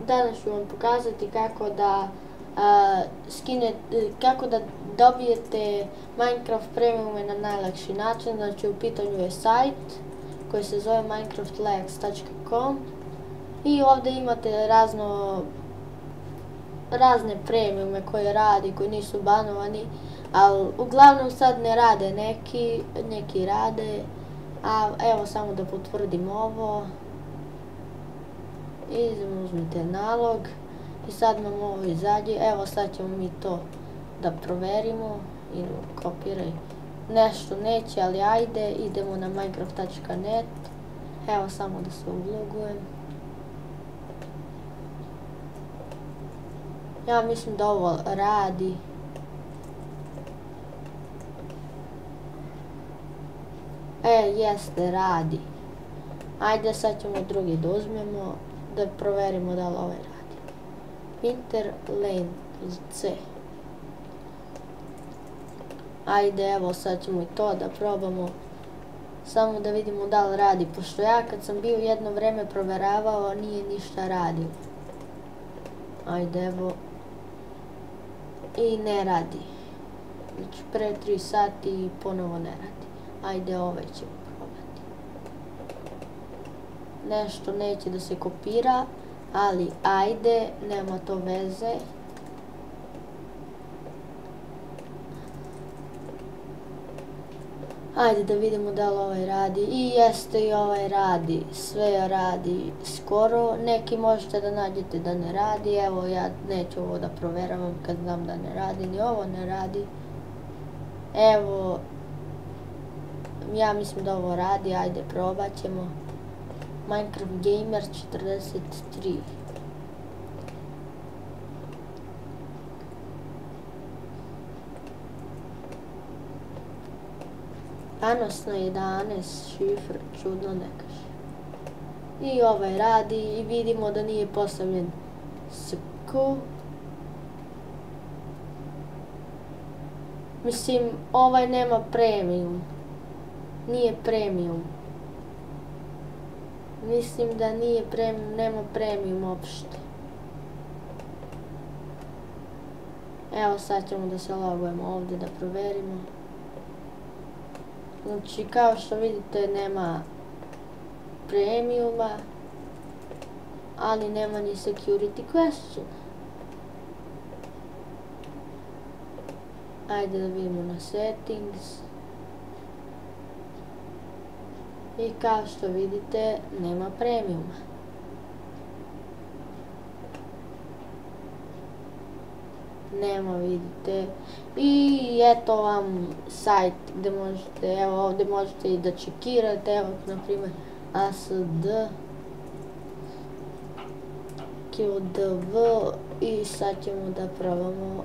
danas ću vam pokazati kako da dobijete Minecraft premiume na najlakši način. Znači u pitanju je sajt koji se zove minecraftlax.com i ovdje imate razne premiume koje radi, koji nisu banovani, ali uglavnom sad ne rade neki rade, a evo samo da potvrdim ovo i uzmite nalog i sad nam ovo izađe. Evo sad ćemo mi to da proverimo i kopiraj. Nešto neće, ali ajde, idemo na minecraft.net. Evo samo da se ulogujem. Ja mislim da ovo radi. Jeste, radi. Ajde, sad ćemo drugi da uzmemo, da proverimo da li ovaj radi. Interlane C. Ajde, evo sad ćemo i to da probamo. Samo da vidimo da li radi, pošto ja kad sam bio jedno vreme proveravao, nije ništa radio. Ajde, evo. I ne radi. Znači pre 3 sati i ponovo ne radi. Ajde, ovaj ćemo probati. Nešto neće da se kopira, ali ajde, nema to veze. Ajde da vidimo da li ovaj radi. I jeste, i ovaj radi. Sve radi skoro. Neki možete da nađete da ne radi. Evo, ja neću ovo da proveravam kad znam da ne radi. Ni ovo ne radi. Evo, ja mislim da ovo radi. Ajde, probat ćemo. Minecraft Gamer 43. Anos na 11, šifr, čudno ne kaže. I ovaj radi i vidimo da nije postavljen SQ. Mislim, ovaj nema premium. Nije premium. Mislim da nije premium, nema premium uopšte. Evo sad ćemo da se logujemo ovdje da proverimo. Znači, kao što vidite, nema premiuma, ali nema ni security question. Ajde da vidimo na settings. I kao što vidite, nema premiuma. Nema, vidite. I eto vam sajt gdje možete, evo ovdje možete i da čekirate, evo na primjer ASD QDV i sad ćemo da probamo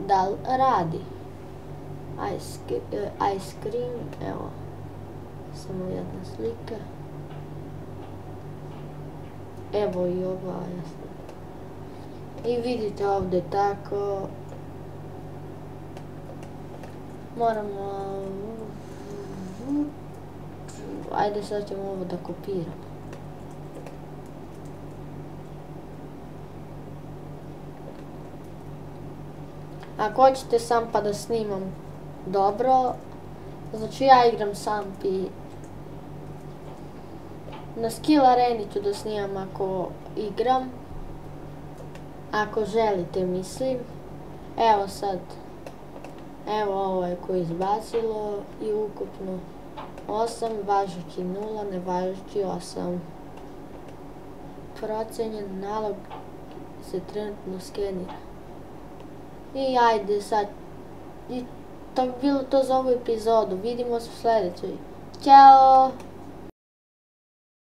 da li radi. Ice cream, evo samo jedna slika. Evo i ova jasno. I vidite ovdje tako. Moramo... Ajde sad ćemo ovo da kopiramo. Ako hoćete sam pa da snimam dobro, znači ja igram Samp i na Skill Areni ću da snimam ako igram. Ako želite, mislim. Evo sad. Evo ovo je koje izbacilo i ukupno 8, važeći 0, nevažeći 8. Procenjen nalog se trenutno skenira. I ajde sad. I to bi bilo to za ovu epizodu. Vidimo se u sljedećoj. Ćao!